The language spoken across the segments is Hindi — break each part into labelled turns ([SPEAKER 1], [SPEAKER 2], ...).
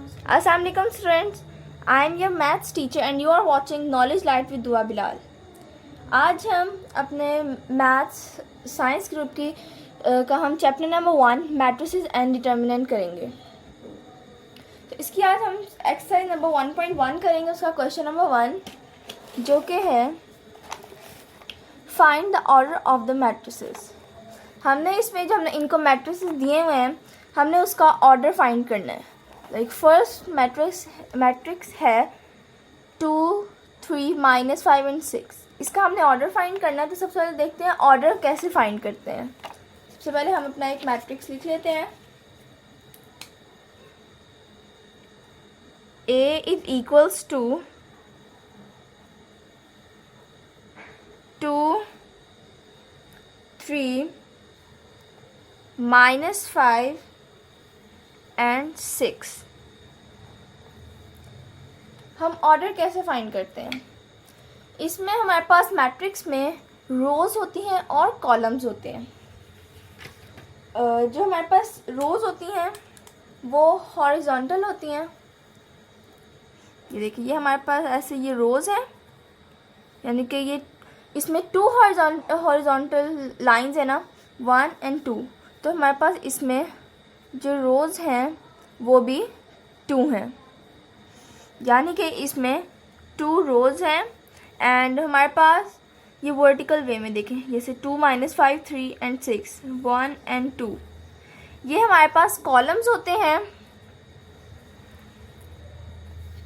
[SPEAKER 1] Assalamu alaikum students, I am your maths teacher and you are watching Knowledge Light with दुआ बिलाल। आज हम अपने मैथ्स साइंस ग्रुप की का हम chapter number 1 matrices and determinant करेंगे। तो इसकी आज हम एक्सरसाइज नंबर 1.1 करेंगे। उसका क्वेश्चन नंबर 1 जो कि है find the order of the matrices. हमने इसमें जो हमने इनको मैट्रिसेस दिए हुए हैं हमने उसका ऑर्डर फाइंड करना है। लाइक फर्स्ट मैट्रिक्स है 2, 3, -5 एंड 6। इसका हमने ऑर्डर फाइंड करना है। तो सबसे पहले देखते हैं ऑर्डर कैसे फाइंड करते हैं। सबसे पहले हम अपना एक मैट्रिक्स लिख लेते हैं। A is equals to 2, 3, -5 and 6। हम ऑर्डर कैसे फाइंड करते हैं? इसमें हमारे पास मैट्रिक्स में रोज़ होती हैं और कॉलम्स होते हैं। जो हमारे पास रोज़ होती हैं वो हॉरिजॉन्टल होती हैं। ये देखिए, ये हमारे पास ऐसे ये रोज़ है, यानी कि ये इसमें 2 हॉरिजॉन्टल लाइंस है ना, 1 एंड 2। तो हमारे पास इसमें जो रोज़ हैं वो भी 2 हैं, यानी कि इसमें 2 रोज़ हैं। एंड हमारे पास ये वर्टिकल वे में देखें, जैसे 2, -5, 3 एंड 6, 1 एंड 2। ये हमारे पास कॉलम्स होते हैं,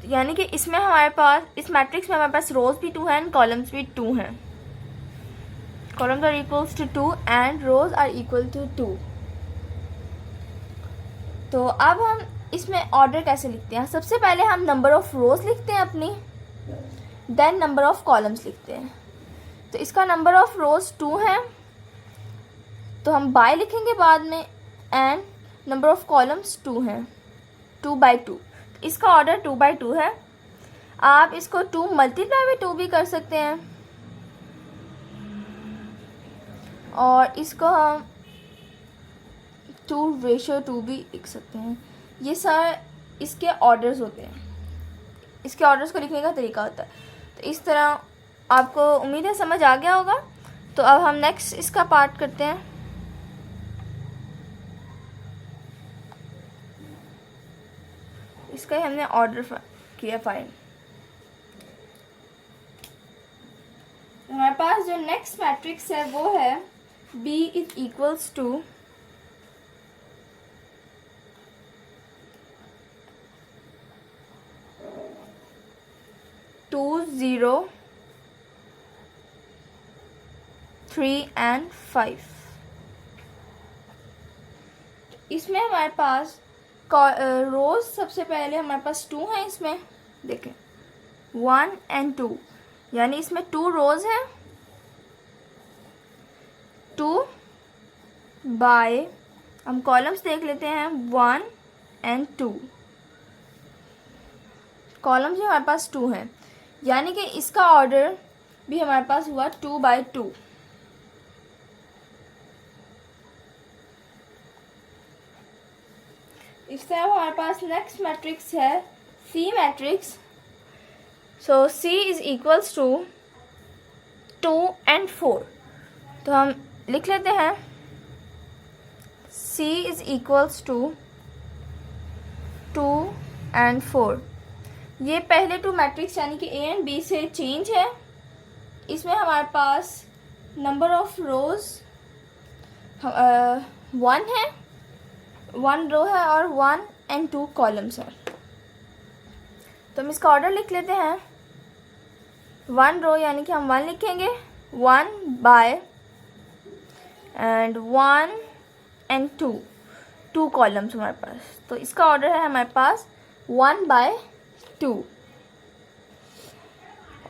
[SPEAKER 1] यानी कि इसमें हमारे पास इस मैट्रिक्स में हमारे पास रोज़ भी 2 हैं एंड कॉलम्स भी 2 हैं। Columns are equals to 2 and rows are equal to 2। तो अब हम इसमें ऑर्डर कैसे लिखते हैं? सबसे पहले हम नंबर ऑफ़ रोज़ लिखते हैं अपनी, देन नंबर ऑफ़ कॉलम्स लिखते हैं। तो इसका नंबर ऑफ़ रोज़ 2 है तो हम बाय लिखेंगे बाद में, एंड नंबर ऑफ़ कॉलम्स 2 हैं, 2/2। इसका ऑर्डर 2/2 है। आप इसको 2 मल्टीप्लाई बाई 2 भी कर सकते हैं और इसको हम 2/2 भी लिख सकते हैं। ये सारे इसके ऑर्डर्स होते हैं, इसके ऑर्डर्स को लिखने का तरीका होता है। तो इस तरह आपको उम्मीद है समझ आ गया होगा। तो अब हम नेक्स्ट इसका पार्ट करते हैं। इसका ही हमने ऑर्डर किया फाइंड। हमारे पास जो नेक्स्ट मैट्रिक्स है वो है B is equals to 2, 0, 3 and 5। इसमें हमारे पास रोज सबसे पहले हमारे पास 2 हैं। इसमें देखें 1 एंड 2, यानी इसमें 2 रोज हैं। 2 बाय हम कॉलम्स देख लेते हैं, 1 एंड 2। कॉलम्स भी हमारे पास 2 हैं, यानी कि इसका ऑर्डर भी हमारे पास हुआ 2/2। इस तरह हमारे पास नेक्स्ट मैट्रिक्स है C matrix. So C is equals to 2 and 4। तो हम लिख लेते हैं C is equals to 2 and 4। ये पहले 2 मैट्रिक्स यानी कि A एंड B से चेंज है। इसमें हमारे पास नंबर ऑफ रोज 1 है, 1 रो है और 1 एंड 2 कॉलम्स हैं। तो हम इसका ऑर्डर लिख लेते हैं। 1 रो यानी कि हम 1 लिखेंगे, 1 बाय एंड 1 एंड 2 कॉलम्स हमारे पास। तो इसका ऑर्डर है हमारे पास 1/2।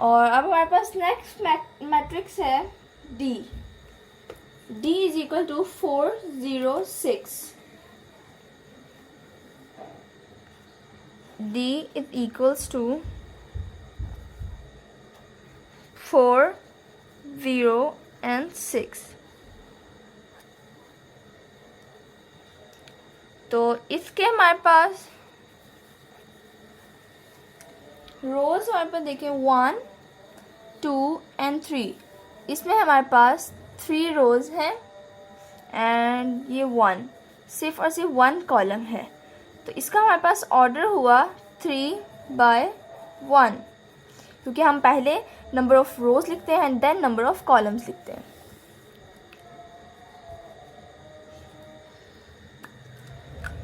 [SPEAKER 1] और अब हमारे पास नेक्स्ट मैट्रिक्स है D is equal to 4, 0, 6। D is equals to 4, 0 and 6। तो इसके हमारे पास रोज़ हमारे पास देखिए 1 2 and 3, इसमें हमारे पास 3 रोज़ हैं एंड ये 1, सिर्फ और सिर्फ 1 कॉलम है। तो इसका हमारे पास ऑर्डर हुआ 3/1, क्योंकि हम पहले नंबर ऑफ़ रोज़ लिखते हैं and then number of columns लिखते हैं।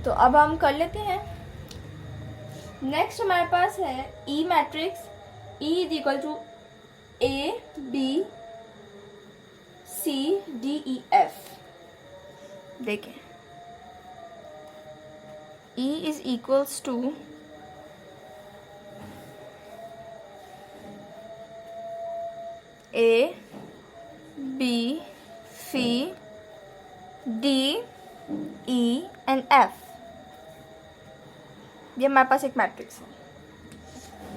[SPEAKER 1] तो अब हम कर लेते हैं। नेक्स्ट हमारे पास है E matrix. E is equal to A, B, C, D, E, F। देखें, E is equals to A, B, C, D, E and F। ये हमारे पास एक मैट्रिक्स है।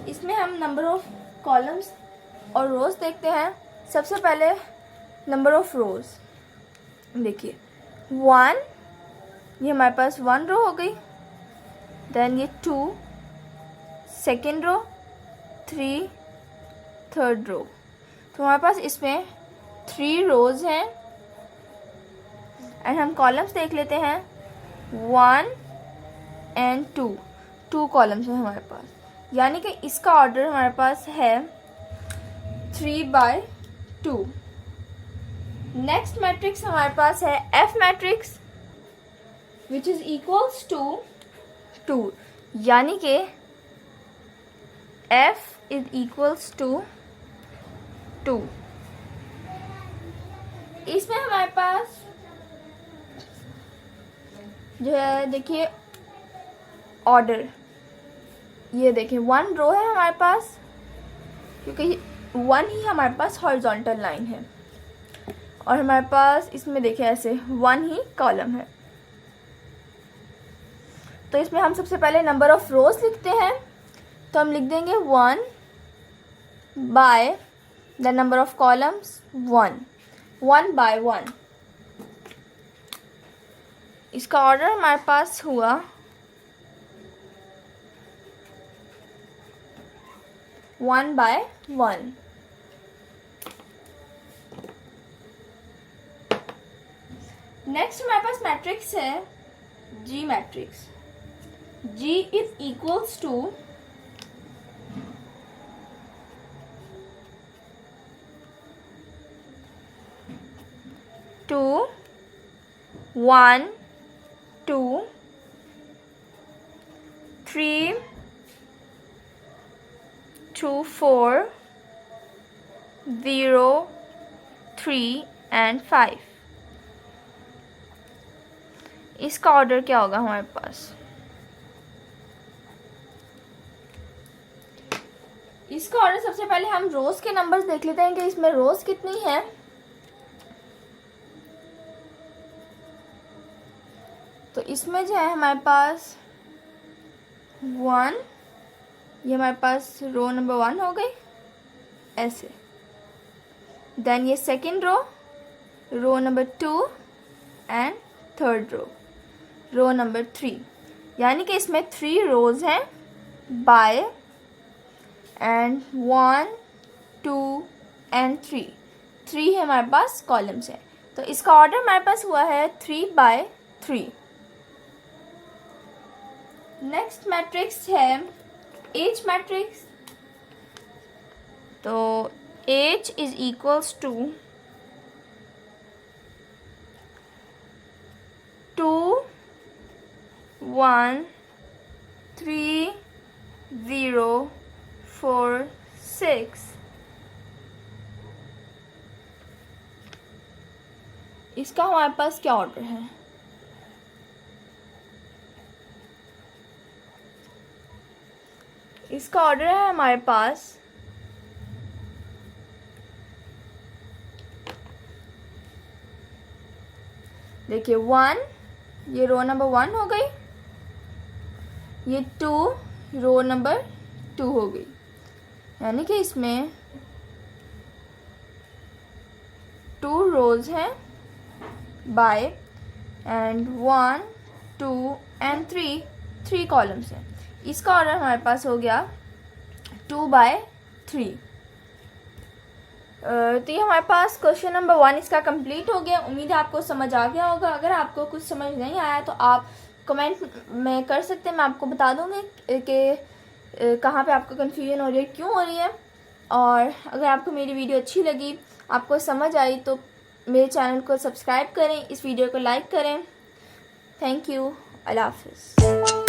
[SPEAKER 1] इसमें हम नंबर ऑफ कॉलम्स और रोज़ देखते हैं। सबसे पहले नंबर ऑफ रोज़ देखिए 1, ये हमारे पास 1 रो हो गई, देन ये 2 सेकेंड रो, 3 थर्ड रो। तो हमारे पास इसमें 3 रोज़ हैं एंड हम कॉलम्स देख लेते हैं 1 एंड 2 कॉलम्स हैं हमारे पास, यानी कि इसका ऑर्डर हमारे पास है 3/2। नेक्स्ट मैट्रिक्स हमारे पास है F matrix which is equals to 2, यानी कि F इज इक्वल्स टू 2। इसमें हमारे पास जो है देखिए ऑर्डर, ये देखिए 1 रो है हमारे पास, क्योंकि 1 ही हमारे पास हॉरिजॉन्टल लाइन है, और हमारे पास इसमें देखिए ऐसे 1 ही कॉलम है। तो इसमें हम सबसे पहले नंबर ऑफ रोज लिखते हैं, तो हम लिख देंगे 1 by the number of columns 1 by 1। इसका ऑर्डर हमारे पास हुआ 1/1। नेक्स्ट हमारे पास मैट्रिक्स है G matrix. G is equals to 2 1 2 3 2 4 0 3 and 5। इसका ऑर्डर क्या होगा हमारे पास? इसका ऑर्डर सबसे पहले हम रोज के नंबर्स देख लेते हैं कि इसमें रोज कितनी है। तो इसमें जो है हमारे पास 1, ये हमारे पास रो नंबर 1 हो गई ऐसे, देन ये second row number 2 and third row number 3, यानी कि इसमें 3 रोज हैं बाय एंड 1 2 एंड 3 है हमारे पास कॉलम्स हैं। तो इसका ऑर्डर हमारे पास हुआ है 3/3। नेक्स्ट मैट्रिक्स है H मैट्रिक्स। तो H इज इक्वल्स टू 2 1 3 0 4 6। इसका हमारे पास क्या ऑर्डर है? इसका ऑर्डर है हमारे पास देखिए 1, ये रो नंबर 1 हो गई, ये 2 रो नंबर 2 हो गई, यानी कि इसमें 2 रोज हैं बाय एंड 1 2 एंड 3 कॉलम्स हैं। इसका ऑर्डर हमारे पास हो गया 2/3। तो ये हमारे पास क्वेश्चन नंबर 1 इसका कंप्लीट हो गया। उम्मीद है आपको समझ आ गया होगा। अगर आपको कुछ समझ नहीं आया तो आप कमेंट में कर सकते हैं, मैं आपको बता दूँगी कि कहाँ पे आपको कन्फ्यूजन हो रही है, क्यों हो रही है। और अगर आपको मेरी वीडियो अच्छी लगी, आपको समझ आई, तो मेरे चैनल को सब्सक्राइब करें, इस वीडियो को लाइक करें। Thank you. अल्लाह हाफ़िज़।